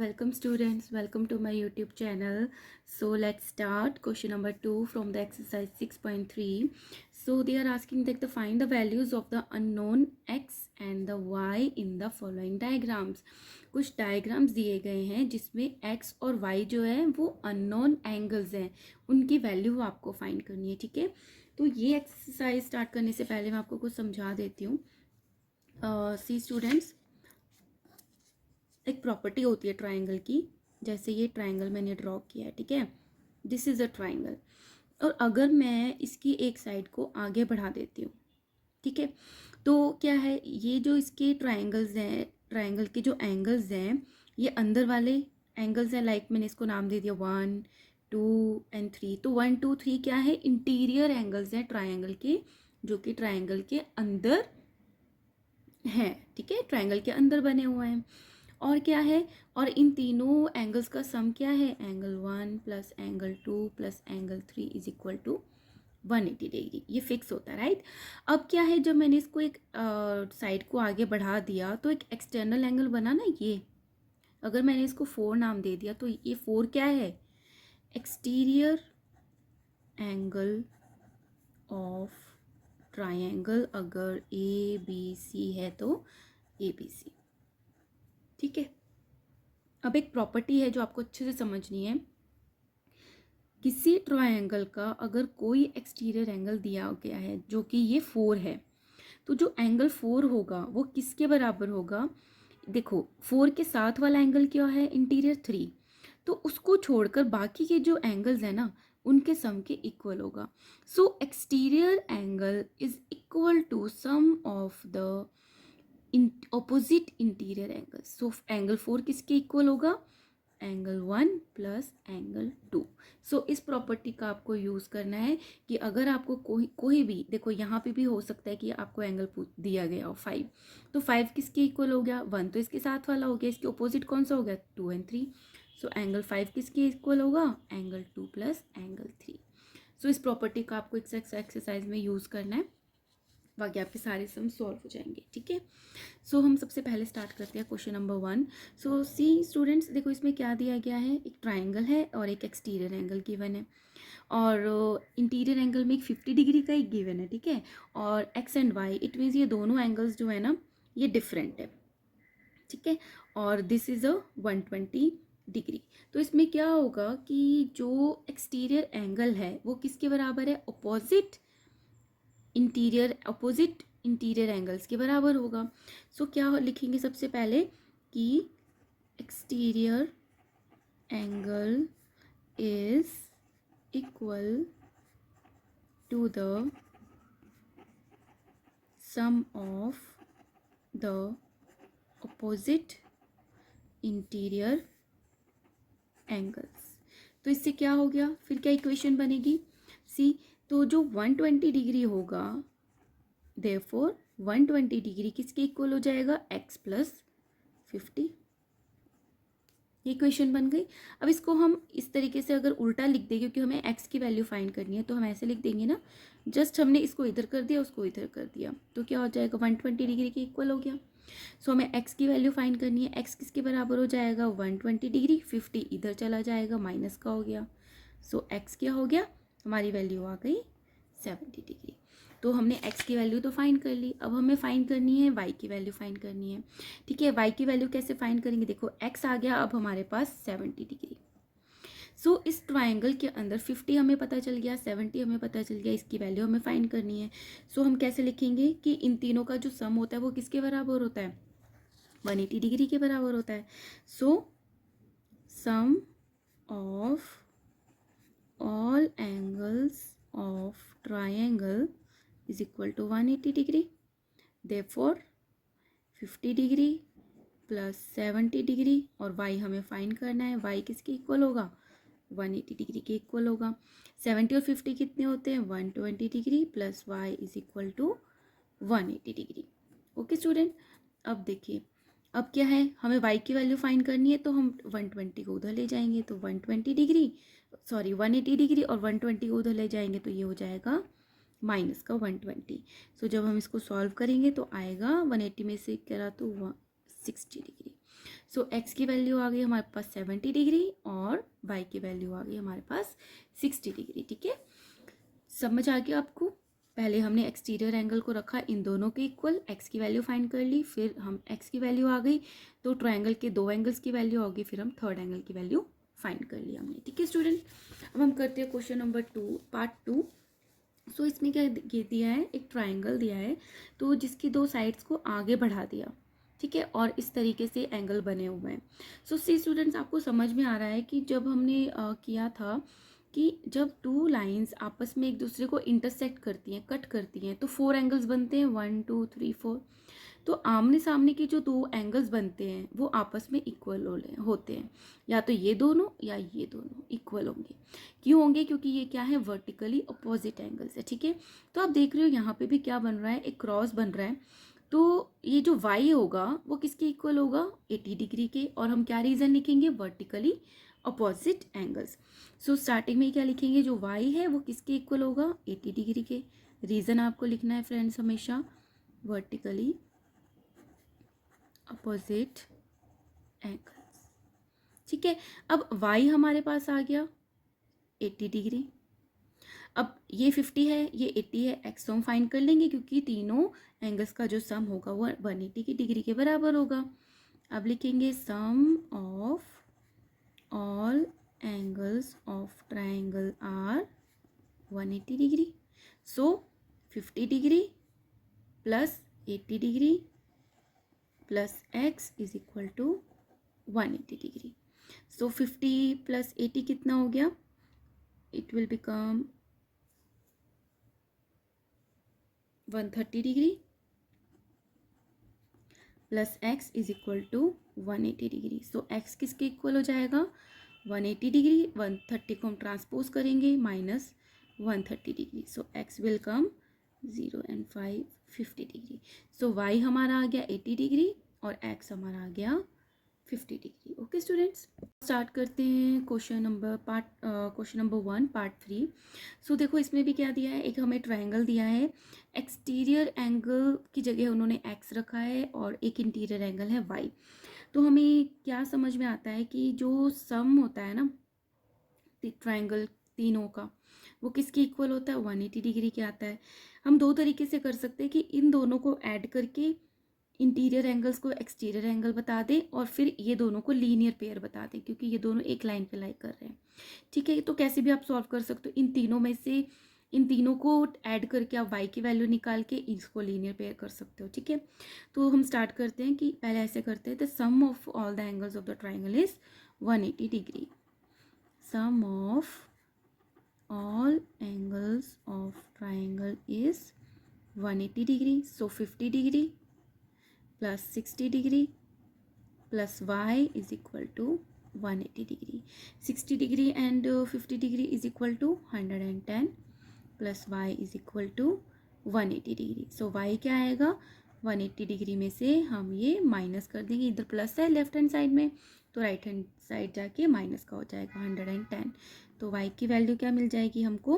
Welcome students, welcome to my YouTube channel. So let's start question number 2 from the exercise 6.3. So they are asking that to find the values of the unknown x and the y in the following diagrams. कुछ diagrams दिए गए हैं जिसमें x और y जो है वो unknown angles हैं, उनकी वैल्यू आपको फाइंड करनी है. ठीक है, तो ये एक्सरसाइज स्टार्ट करने से पहले मैं आपको कुछ समझा देती हूँ. सी स्टूडेंट्स, एक प्रॉपर्टी होती है ट्राइंगल की. जैसे ये ट्राइंगल मैंने ड्रॉ किया है, ठीक है, दिस इज़ अ ट्राइंगल. और अगर मैं इसकी एक साइड को आगे बढ़ा देती हूँ, ठीक है, तो क्या है, ये जो इसके ट्राइंगल्स हैं, ट्राइंगल के जो एंगल्स हैं, ये अंदर वाले एंगल्स हैं. लाइक मैंने इसको नाम दे दिया 1, 2 एंड 3. तो 1, 2, 3 क्या है, इंटीरियर एंगल्स हैं ट्राइंगल के, जो कि ट्राइंगल के अंदर हैं. ठीक है, ट्राइंगल के अंदर बने हुए हैं. और क्या है, और इन तीनों एंगल्स का सम क्या है, angle 1 plus angle 2 plus angle 3 is equal to 180 degree. ये फिक्स होता है, राइट. अब क्या है, जब मैंने इसको एक साइड को आगे बढ़ा दिया तो एक एक्सटर्नल एंगल बना ना ये. अगर मैंने इसको 4 नाम दे दिया तो ये 4 क्या है, एक्सटीरियर एंगल ऑफ ट्राइंगल. अगर ए बी सी है तो ए बी सी. ठीक है, अब एक प्रॉपर्टी है जो आपको अच्छे से समझनी है. किसी ट्रायंगल का अगर कोई एक्सटीरियर एंगल दिया गया है जो कि ये 4 है, तो जो एंगल 4 होगा वो किसके बराबर होगा. देखो 4 के साथ वाला एंगल क्या है, इंटीरियर 3. तो उसको छोड़कर बाकी के जो एंगल्स हैं ना, उनके सम के इक्वल होगा. So exterior angle is equal to sum of the opposite interior angle. So angle 4 किसके इक्वल होगा, एंगल 1 प्लस एंगल 2. सो इस प्रॉपर्टी का आपको यूज़ करना है कि अगर आपको कोई भी, देखो यहाँ पे भी हो सकता है कि आपको एंगल दिया गया हो 5, तो 5 किसके इक्वल हो गया, 1 तो इसके साथ वाला हो गया, इसके ऑपोजिट कौन सा हो गया, 2 एंड 3. सो एंगल 5 किसके इक्वल होगा, एंगल 2 प्लस एंगल 3. सो इस प्रॉपर्टी का आपको एक्सरसाइज में यूज़ करना है, बाकी आपके सारे सम सॉल्व हो जाएंगे. ठीक है, सो हम सबसे पहले स्टार्ट करते हैं क्वेश्चन नंबर 1. सो सी स्टूडेंट्स, देखो इसमें क्या दिया गया है, एक ट्राइंगल है और एक एक्सटीरियर एंगल गिवन है. और इंटीरियर एंगल में एक 50 डिग्री का एक गिवन है. ठीक है, और X and Y, it means ये दोनों एंगल्स जो है ना, ये डिफरेंट है. ठीक है, और दिस इज़ अ 120 डिग्री. तो इसमें क्या होगा कि जो एक्सटीरियर एंगल है वो किसके बराबर है, अपोजिट इंटीरियर एंगल्स के बराबर होगा. सो क्या लिखेंगे सबसे पहले कि exterior angle is equal to the sum of the opposite interior angles. तो इससे क्या हो गया, फिर क्या इक्वेशन बनेगी, सी, तो जो 120 डिग्री होगा, देयरफॉर 120 डिग्री किसके इक्वल हो जाएगा, x प्लस 50. ये इक्वेशन बन गई. अब इसको हम इस तरीके से अगर उल्टा लिख दें, क्योंकि हमें x की वैल्यू फाइंड करनी है, तो हम ऐसे लिख देंगे ना, जस्ट हमने इसको इधर कर दिया, उसको इधर कर दिया, तो क्या हो जाएगा, 120 डिग्री के इक्वल हो गया. सो हमें x की वैल्यू फाइंड करनी है. x किसके बराबर हो जाएगा, 120 डिग्री, 50 इधर चला जाएगा, माइनस का हो गया. सो x क्या हो गया, हमारी वैल्यू आ गई 70 डिग्री. तो हमने x की वैल्यू तो फाइंड कर ली. अब हमें फाइंड करनी है y की वैल्यू फाइंड करनी है. ठीक है, y की वैल्यू कैसे फाइंड करेंगे, देखो x आ गया अब हमारे पास 70 डिग्री. सो इस ट्राइंगल के अंदर 50 हमें पता चल गया, 70 हमें पता चल गया, इसकी वैल्यू हमें फाइंड करनी है. सो हम कैसे लिखेंगे कि इन तीनों का जो सम होता है वो किसके बराबर होता है, 180 डिग्री के बराबर होता है. So sum of all angles of triangle is equal to 180 degree. therefore 50 degree plus 70 degree, और y हमें फाइंड करना है, y किसके इक्वल होगा, 180 डिग्री के इक्वल होगा. 70 और 50 कितने होते हैं, 120 degree plus y is equal to 180 degree. Okay student, अब देखिए, अब क्या है, हमें y की वैल्यू फाइंड करनी है, तो हम 120 को उधर ले जाएंगे, तो 120 डिग्री, सॉरी 180 डिग्री और 120 को उधर ले जाएंगे, तो ये हो जाएगा माइनस का 120. सो जब हम इसको सॉल्व करेंगे तो आएगा 180 में से करा तो 60 डिग्री. सो एक्स की वैल्यू आ गई हमारे पास 70 डिग्री और वाई की वैल्यू आ गई हमारे पास 60 डिग्री। ठीक है, समझ आ गया आपको। पहले हमने एक्सटीरियर एंगल को रखा इन दोनों के इक्वल, एक्स की वैल्यू फाइंड कर ली, फिर हम एक्स की वैल्यू आ गई तो ट्रायंगल के दो एंगल्स की वैल्यू होगी, फिर हम थर्ड एंगल की वैल्यू फाइंड कर लिया हमने। ठीक है स्टूडेंट, अब हम करते हैं क्वेश्चन नंबर 2 पार्ट 2। सो इसमें क्या ये दिया है, एक ट्राइंगल दिया है तो जिसकी दो साइड्स को आगे बढ़ा दिया। ठीक है, और इस तरीके से एंगल बने हुए हैं। सो सी स्टूडेंट्स, आपको समझ में आ रहा है कि जब हमने किया था कि जब टू लाइंस आपस में एक दूसरे को इंटरसेक्ट करती हैं, कट करती हैं, तो 4 एंगल्स बनते हैं, 1 2 3 4। तो आमने सामने के जो दो एंगल्स बनते हैं वो आपस में इक्वल होते हैं, या तो ये दोनों या ये दोनों इक्वल होंगे। क्यों होंगे? क्योंकि ये क्या है, वर्टिकली अपोजिट एंगल्स है। ठीक है, तो आप देख रहे हो यहाँ पे भी क्या बन रहा है, एक क्रॉस बन रहा है। तो ये जो y होगा वो किसके इक्वल होगा, 80 डिग्री के। और हम क्या रीजन लिखेंगे, vertically opposite angles. So starting में क्या लिखेंगे, जो y है वो किसके इक्वल होगा, 80 डिग्री के। रीजन आपको लिखना है फ्रेंड्स हमेशा, वर्टिकली अपोजिट एंगल्स। ठीक है, अब y हमारे पास आ गया 80 डिग्री। अब ये 50 है, ये 80 है, x हम फाइंड कर लेंगे क्योंकि तीनों एंगल्स का जो सम होगा वो 180 की डिग्री के बराबर होगा। अब लिखेंगे sum of all angles of triangle are 180 degree. So 50 degree plus 80 degree plus x is equal to 180 degree. So 50 प्लस 80 कितना हो गया, it will become 130 degree plus x is equal to 180 degree. So x किसके equal हो जाएगा, 180 degree, 130 को हम transpose करेंगे minus 130 degree. So x will come 0 and 5 50 degree. So y हमारा आ गया 80 डिग्री और x हमारा आ गया 50 डिग्री। ओके स्टूडेंट्स, स्टार्ट करते हैं क्वेश्चन नंबर 1 पार्ट 3। सो देखो इसमें भी क्या दिया है, एक हमें ट्रायंगल दिया है, एक्सटीरियर एंगल की जगह उन्होंने x रखा है और एक इंटीरियर एंगल है y। तो हमें क्या समझ में आता है कि जो सम होता है ना ट्रायंगल तीनों का, वो किसके इक्वल होता है, 180 डिग्री के आता है। हम दो तरीके से कर सकते हैं कि इन दोनों को ऐड करके इंटीरियर एंगल्स को एक्सटीरियर एंगल बता दें और फिर ये दोनों को लीनियर पेयर बता दें क्योंकि ये दोनों एक लाइन पे लाई कर रहे हैं। ठीक है, तो कैसे भी आप सॉल्व कर सकते हो, इन तीनों में से इन तीनों को ऐड करके आप y की वैल्यू निकाल के इसको लीनियर पेयर कर सकते हो। ठीक है, तो हम स्टार्ट करते हैं कि पहले ऐसे करते हैं, the sum of all the angles of the triangle is 180 degree. Sum of all angles of triangle is 180 degree. So 50 degree plus 60 degree plus y is equal to 180 degree. 60 degree and 50 degree is equal to 110 plus y is equal to 180 degree. So y क्या आएगा, 180 degree में से हम ये minus कर देंगे, इधर plus है लेफ्ट हैंड साइड में तो राइट हैंड साइड जाके माइनस का हो जाएगा 110। तो y की वैल्यू क्या मिल जाएगी हमको,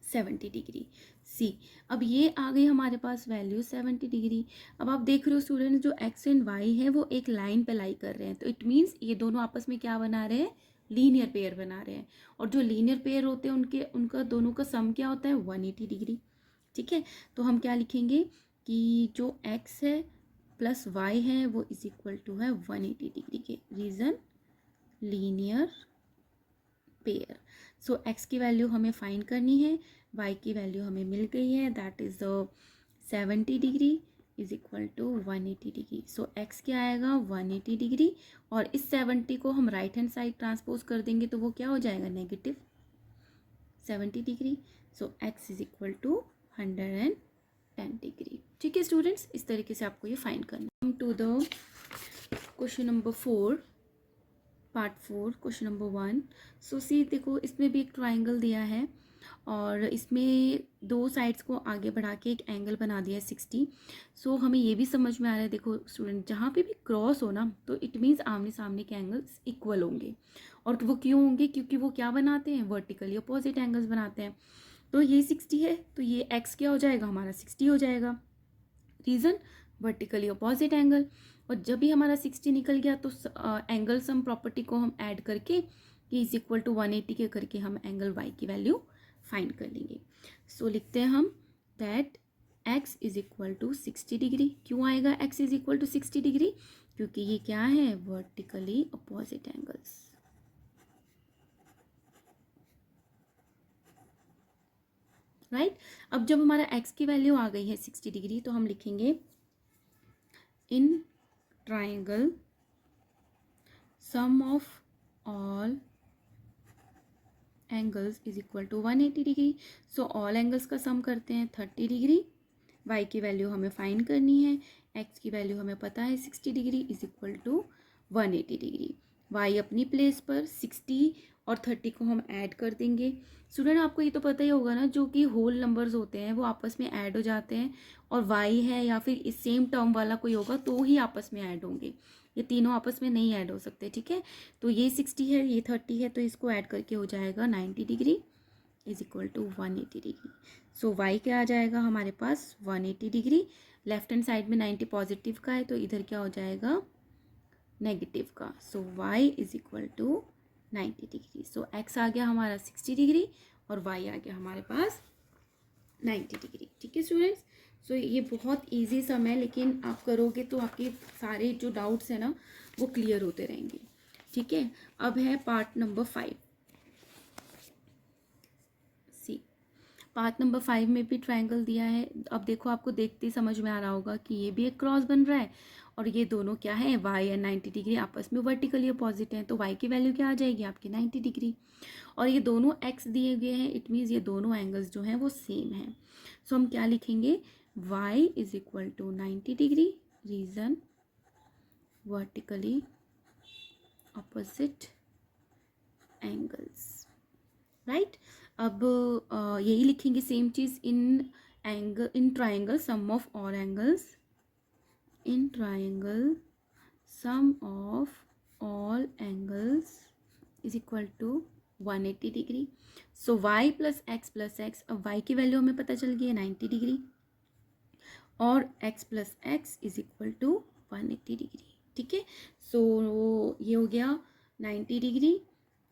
70 डिग्री। सी, अब ये आ गई हमारे पास वैल्यू 70 डिग्री। अब आप देख रहे हो स्टूडेंट, जो x एंड y है वो एक लाइन पे लाई कर रहे हैं, तो इट मीन्स ये दोनों आपस में क्या बना रहे हैं, लीनियर पेयर बना रहे हैं। और जो लीनियर पेयर होते हैं उनका दोनों का सम क्या होता है, 180 डिग्री। ठीक है, तो हम क्या लिखेंगे कि जो x है प्लस y है वो इज इक्वल टू है 180 डिग्री के। Reason, linear pair. So x की वैल्यू हमें फाइंड करनी है, y की वैल्यू हमें मिल गई है, that is 70 degree is equal to 180 degree. So x क्या आएगा, 180 डिग्री, और इस 70 को हम राइट हैंड साइड ट्रांसपोज कर देंगे तो वो क्या हो जाएगा, negative 70 degree. So x is equal to 110 degree. ठीक है स्टूडेंट्स, इस तरीके से आपको ये फाइंड करना है। To the question number 4 part 4 question number 1। So see देखो इसमें भी एक ट्राइंगल दिया है और इसमें दो साइड्स को आगे बढ़ा के एक एंगल बना दिया है 60। सो हमें ये भी समझ में आ रहा है, देखो स्टूडेंट, जहाँ पे भी क्रॉस हो ना तो इट मीन्स आमने सामने के एंगल्स इक्वल होंगे। और वो क्यों होंगे, क्योंकि वो क्या बनाते हैं, वर्टिकली अपोजिट एंगल्स बनाते हैं। तो ये 60 है तो ये x क्या हो जाएगा, हमारा 60 हो जाएगा। Reason, vertically opposite angle. और जब भी हमारा 60 निकल गया तो एंगल सम प्रॉपर्टी को हम ऐड करके कि इज इक्वल टू 180 के करके हम एंगल वाई की वैल्यू फाइंड कर लेंगे. सो लिखते हैं हम that x is equal to 60 degree. क्यों आएगा x is equal to 60 degree? क्योंकि ये क्या है, वर्टिकली अपोजिट एंगल्स. राइट. अब जब हमारा x की वैल्यू आ गई है 60 डिग्री तो हम लिखेंगे in triangle sum of all angles is equal to 180 degree. So all angles का सम करते हैं 30 डिग्री. y की वैल्यू हमें फाइंड करनी है, x की वैल्यू हमें पता है 60 degree is equal to 180 degree. y अपनी प्लेस पर 60 और 30 को हम ऐड कर देंगे. स्टूडेंट आपको ये तो पता ही होगा ना, जो कि होल नंबर्स होते हैं वो आपस में ऐड हो जाते हैं, और y है या फिर इस सेम टर्म वाला कोई होगा तो ही आपस में ऐड होंगे. ये तीनों आपस में नहीं ऐड हो सकते. ठीक है, तो ये 60 है, ये 30 है, तो इसको ऐड करके हो जाएगा 90 degree is equal to 180 degree. So y क्या आ जाएगा हमारे पास 180 डिग्री. लेफ्ट हैंड साइड में 90 पॉजिटिव का है तो इधर क्या हो जाएगा नेगेटिव का. So y is equal to 90 degree. So x आ गया हमारा 60 डिग्री और y आ गया हमारे पास 90 डिग्री. ठीक है स्टूडेंट्स, सो ये बहुत इजी सम है, लेकिन आप करोगे तो आपके सारे जो डाउट्स हैं ना वो क्लियर होते रहेंगे. ठीक है, अब है part number 5. See part number 5 में भी ट्रायंगल दिया है. अब देखो, आपको देखते ही समझ में आ रहा होगा कि ये भी एक क्रॉस बन रहा है और ये दोनों क्या है, y एंड 90 डिग्री आपस में वर्टिकली अपोजिट हैं, तो y की वैल्यू क्या आ जाएगी आपकी 90 डिग्री. और ये दोनों x दिए गए हैं, इट मीन्स ये दोनों एंगल्स जो हैं वो सेम हैं. सो हम क्या लिखेंगे, y is equal to 90 degree reason vertically opposite angles. Right. अब यही लिखेंगे सेम चीज in triangle sum of all angles. In triangle sum of all angles is equal to 180 degree. So y plus x, अब y की value हमें पता चल गई है 90 डिग्री और x plus x is equal to 180 degree. ठीक है, सो ये हो गया 90 डिग्री.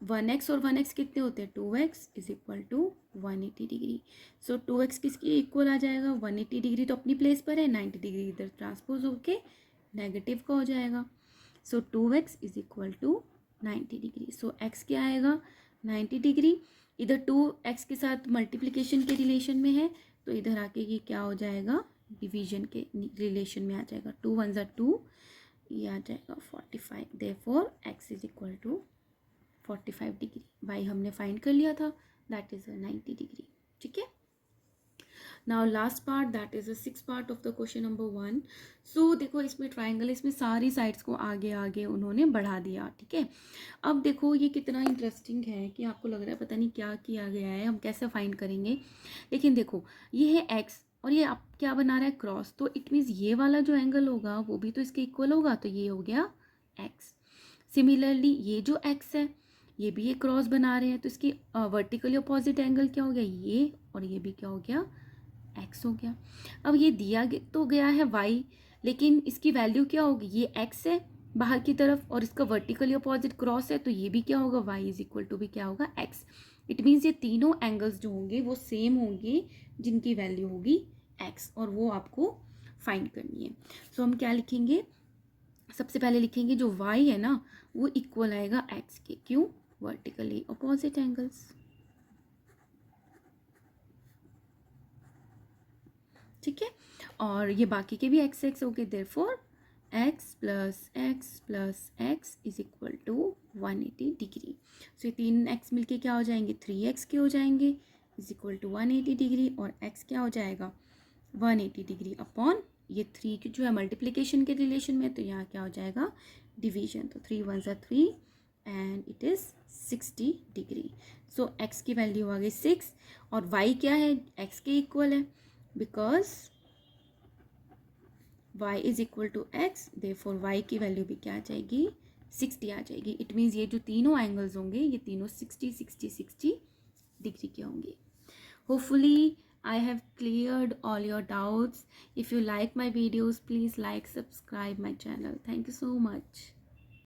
1x और 1x कितने होते हैं, 2x is equal to 180 degree. So 2x किसकी इक्वल आ जाएगा, 180 डिग्री तो अपनी प्लेस पर है, 90 डिग्री इधर ट्रांसपोज होके नेगेटिव का हो जाएगा. So 2x is equal to 90 degree. So x क्या आएगा 90 डिग्री. इधर 2x के साथ मल्टीप्लिकेशन के रिलेशन में है तो इधर आके ये क्या हो जाएगा, डिवीजन के रिलेशन में आ जाएगा. 2 1 ज़ा 2, ये आ जाएगा 45. Therefore x is equal to 45 degree. y हमने फाइंड कर लिया था, दैट इज 90 डिग्री. ठीक है, now last part, that is 6 part of the question number 1. So देखो, इसमें ट्राइंगल, इसमें सारी साइड्स को आगे आगे उन्होंने बढ़ा दिया. ठीक है, अब देखो ये कितना इंटरेस्टिंग है कि आपको लग रहा है पता नहीं क्या किया गया है, हम कैसे फाइंड करेंगे. लेकिन देखो, ये है x और ये आप क्या बना रहा है क्रॉस, तो इट मीन्स ये वाला जो एंगल होगा वो भी तो इसके इक्वल होगा, तो ये हो गया x. सिमिलरली ये जो x है ये भी ये क्रॉस बना रहे हैं, तो इसकी वर्टिकली अपोजिट एंगल क्या हो गया, ये, और ये भी क्या हो गया, x हो गया. अब ये दिया तो गया है y, लेकिन इसकी वैल्यू क्या होगी, ये x है बाहर की तरफ और इसका वर्टिकली अपोजिट क्रॉस है, तो ये भी क्या होगा, y इज इक्वल टू भी क्या होगा x. इट मीन्स ये तीनों एंगल्स जो होंगे वो सेम होंगे जिनकी वैल्यू होगी x, और वो आपको फाइंड करनी है. सो हम क्या लिखेंगे, सबसे पहले लिखेंगे जो y है ना वो इक्वल आएगा x के. क्यों, वर्टिकली अपोजिट एंगल्स. ठीक है, और ये बाकी के भी x x हो गए. Therefore x plus x is equal to 180 degree. So ये तीन x मिलके क्या हो जाएंगे, 3x के हो जाएंगे इज इक्वल टू 180 डिग्री, और x क्या हो जाएगा 180 डिग्री अपॉन ये 3 की जो है मल्टीप्लिकेशन के रिलेशन में, तो यहाँ क्या हो जाएगा डिवीजन, तो 3 1 ज़ा 3 and it is 60 degree. So x की वैल्यू आ गई 6 और y क्या है, x के इक्वल है, because y is equal to x. Therefore y की वैल्यू भी क्या आ जाएगी, 60 आ जाएगी. इट मीन्स ये जो तीनों एंगल्स होंगे ये तीनों 60 60 60 डिग्री के होंगे. Hopefully I have cleared all your doubts. If you like my videos, please like, subscribe my channel. Thank you so much.